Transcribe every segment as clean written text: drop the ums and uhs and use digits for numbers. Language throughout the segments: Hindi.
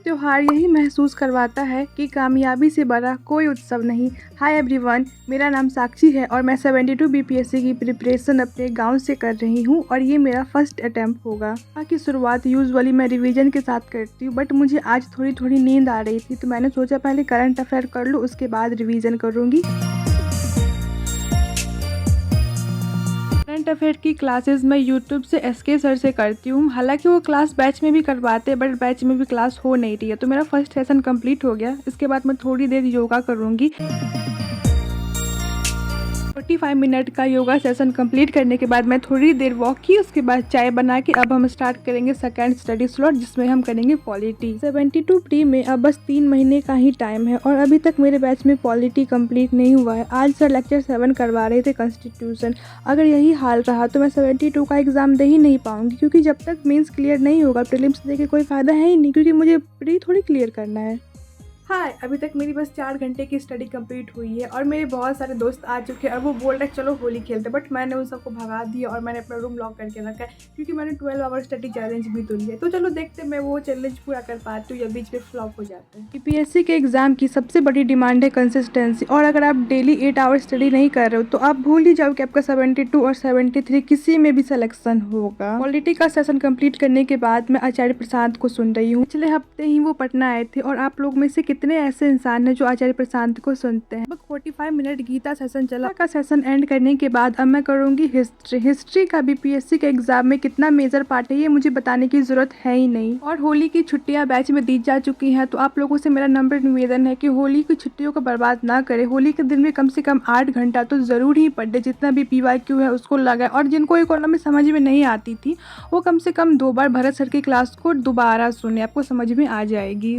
त्योहार यही महसूस करवाता है कि कामयाबी से बड़ा कोई उत्सव नहीं। हाय एवरीवन, मेरा नाम साक्षी है और मैं 72 बीपीएससी की प्रिपरेशन अपने गांव से कर रही हूं और ये मेरा फर्स्ट अटेम्प्ट होगा। की शुरुआत यूजुअली मैं रिवीजन के साथ करती हूँ, बट मुझे आज थोड़ी नींद आ रही थी तो मैंने सोचा पहले करंट अफेयर कर लूँ, उसके बाद रिवीजन करूँगी। करंट अफेयर की क्लासेस मैं यूट्यूब से एसके सर से करती हूँ। हालांकि वो क्लास बैच में भी करवाते हैं, बट बैच में भी क्लास हो नहीं रही है, तो मेरा फर्स्ट सेशन कंप्लीट हो गया। इसके बाद मैं थोड़ी देर योगा करूँगी। 45 मिनट का योगा सेशन कंप्लीट करने के बाद मैं थोड़ी देर वॉक की, उसके बाद चाय बना के अब हम स्टार्ट करेंगे सेकंड स्टडी स्लॉट, जिसमें हम करेंगे पॉलिटी। 72 प्री में अब बस 3 महीने का ही टाइम है और अभी तक मेरे बैच में पॉलिटी कंप्लीट नहीं हुआ है। आज सर लेक्चर 7 करवा रहे थे कॉन्स्टिट्यूशन। अगर यही हाल रहा तो मैं 72 का एग्जाम दे ही नहीं पाऊंगी, क्योंकि जब तक मेंस क्लियर नहीं होगा प्रीलिम्स दे के कोई फ़ायदा है ही नहीं, क्योंकि मुझे प्री थोड़ी क्लियर करना है। हाय, अभी तक मेरी बस 4 घंटे की स्टडी कंप्लीट हुई है और मेरे बहुत सारे दोस्त आ चुके हैं और वो बोल रहे हैं चलो होली खेलते, बट मैंने उन सबको भगा दिया और मैंने अपना रूम लॉक करके रखा है, क्योंकि मैंने 12 आवर स्टडी चैलेंज भी तो लिया है। तो चलो देखते हैं मैं वो चैलेंज पूरा कर पाती हूँ या बीच में फ्लॉप हो जाता है। यूपीएससी के एग्जाम की सबसे बड़ी डिमांड है कंसिस्टेंसी, और अगर आप डेली 8 आवर स्टडी नहीं कर रहे हो तो आप भूल ही जाओ कि आपका 72 और 73 किसी में भी सिलेक्शन होगा। पॉलिटी का सेशन कंप्लीट करने के बाद मैं आचार्य प्रसाद को सुन रही हूँ। पिछले हफ्ते ही वो पटना आए थे और आप लोग में से कितने ऐसे इंसान हैं जो आचार्य प्रसाद को सुनते हैं। 45 मिनट गीता सेशन चला। का सेशन एंड करने के बाद अब मैं करूंगी हिस्ट्री का बीपीएससी के एग्जाम में कितना मेजर पार्ट है ये मुझे बताने की जरूरत है ही नहीं। और होली की छुट्टियां बैच में दी जा चुकी हैं, तो आप लोगों से मेरा नंबर निवेदन है कि होली की छुट्टियों को बर्बाद ना करें। होली के दिन में कम से कम 8 घंटा तो जरूर ही पढ़े, जितना भी पीवाईक्यू है उसको लगाए, और जिनको इकोनॉमी समझ में नहीं आती थी वो कम से कम 2 बार भरत सर की क्लास को दोबारा सुने, आपको समझ में आ जाएगी।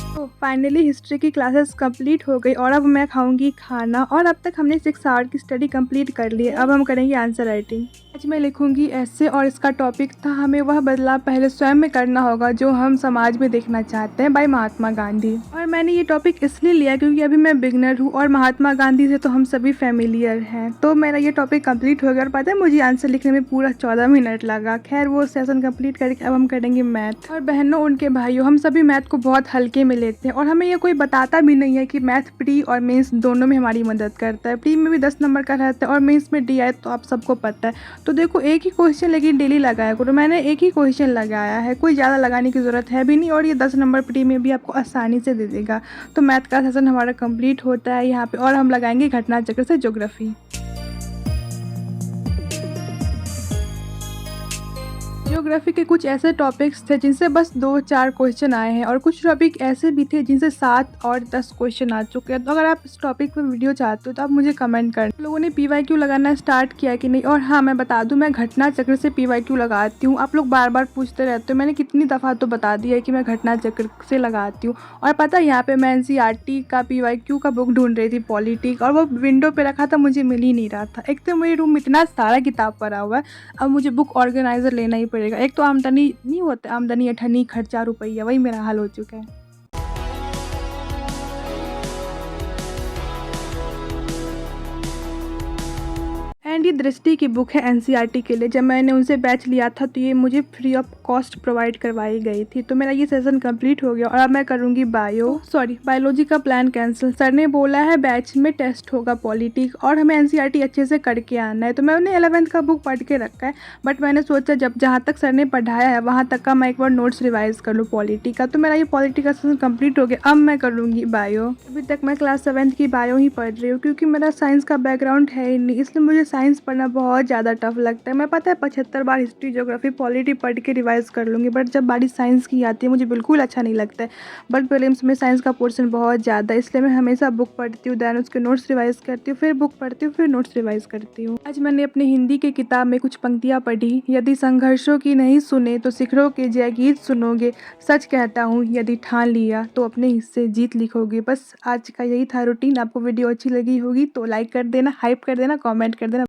तो फाइनली हिस्ट्री की क्लासेस कंप्लीट हो गई और अब मैं खाऊंगी खाना। और अब तक हमने 6 आवर की स्टडी कंप्लीट कर ली है। अब हम करेंगे आंसर राइटिंग। आज मैं लिखूंगी ऐसे और इसका टॉपिक था हमें वह बदलाव पहले स्वयं में करना होगा जो हम समाज में देखना चाहते हैं, बाय महात्मा गांधी। और मैंने ये टॉपिक इसलिए लिया क्योंकि अभी मैं बिगनर हूँ और महात्मा गांधी से तो हम सभी फेमिलियर हैं, तो मेरा ये टॉपिक कंप्लीट हो गया। और पता है मुझे आंसर लिखने में पूरा 14 मिनट लगा। खैर वो सेशन कंप्लीट करके अब हम करेंगे मैथ। और बहनों उनके भाइयों, हम सभी मैथ को बहुत हल्के में लेते हैं और हमें ये कोई बताता भी नहीं है कि मैथ प्री और मेंस दोनों में हमारी मदद करता है। प्री में भी 10 नंबर का रहता है और मेंस में डी आए तो आप सबको पता है। तो देखो एक ही क्वेश्चन लेकिन डेली लगाया करो। मैंने एक ही क्वेश्चन लगाया है, कोई ज़्यादा लगाने की ज़रूरत है भी नहीं, और ये 10 नंबर प्री में भी आपको आसानी से दे देगा। तो मैथ का सेशन हमारा कंप्लीट होता है यहाँ पे, और हम लगाएंगे घटना चक्र से ज्योग्राफी। ज्योग्राफी के कुछ ऐसे टॉपिक्स थे जिनसे बस 2-4 क्वेश्चन आए हैं, और कुछ टॉपिक ऐसे भी थे जिनसे 7 और 10 क्वेश्चन आ चुके हैं। तो अगर आप इस टॉपिक पर वीडियो चाहते हो तो आप मुझे कमेंट कर। लोगों ने पीवाईक्यू लगाना स्टार्ट किया कि नहीं। और हाँ, मैं बता दूं, मैं घटना चक्र से पीवाईक्यू लगाती हूँ। आप लोग बार बार पूछते रहते हो, मैंने कितनी दफ़ा तो बता दिया है कि मैं घटना चक्र से लगाती हूँ। और पता है यहाँ पे मैं एनसीईआरटी का पीवाईक्यू का बुक ढूंढ रही थी पॉलिटिक, और वो विंडो पे रखा था, मुझे मिल ही नहीं रहा था। एक तो मेरे रूम में इतना सारा किताब पड़ा हुआ है, अब मुझे बुक ऑर्गेनाइजर लेना ही पड़ेगा। एक तो आमदनी नहीं होता, आमदनी अठन्नी खर्चा रुपया, वही मेरा हाल हो चुका है। एंड ये दृष्टि की बुक है एनसीईआरटी के लिए। जब मैंने उनसे बैच लिया था तो ये मुझे फ्री ऑफ कॉस्ट प्रोवाइड करवाई गई थी। तो मेरा ये सेशन कंप्लीट हो गया और अब मैं करूँगी बायोलॉजी का प्लान कैंसिल। सर ने बोला है बैच में टेस्ट होगा पॉलिटिक और हमें एनसीईआरटी अच्छे से करके आना है। तो मैंने 11th का बुक पढ़ के रखा है, बट मैंने सोचा जब जहाँ तक सर ने पढ़ाया है वहाँ तक का मैं एक बार नोट्स रिवाइज कर लूँ पॉलिटिक का। तो मेरा ये पॉलिटिक का सेशन कंप्लीट हो गया। अब मैं करूँगी बायो। अभी तक मैं क्लास 7th की बायो ही पढ़ रही हूँ, क्योंकि मेरा साइंस का बैकग्राउंड है ही नहीं, इसलिए मुझे साइंस पढ़ना बहुत ज़्यादा टफ लगता है। मैं पता है 75 बार हिस्ट्री ज्योग्राफी पॉलिटी पढ़ के रिवाइज कर लूँगी, बट जब बारी साइंस की आती है मुझे बिल्कुल अच्छा नहीं लगता है। बट प्रीलिम्स में साइंस का पोर्शन बहुत ज़्यादा है, इसलिए मैं हमेशा बुक पढ़ती हूँ, दैन उसके नोट्स रिवाइज करती हूँ, फिर बुक पढ़ती हूँ, फिर नोट्स रिवाइज करती हूँ। आज मैंने अपनी हिंदी की किताब में कुछ पंक्तियाँ पढ़ी। यदि संघर्षों की नहीं सुने तो शिखरों के जय गीत सुनोगे। सच कहता हूँ यदि ठान लिया तो अपने हिस्से जीत लिखोगे। बस आज का यही था रूटीन। आपको वीडियो अच्छी लगी होगी तो लाइक कर देना, हाइप कर देना, कॉमेंट कर देना।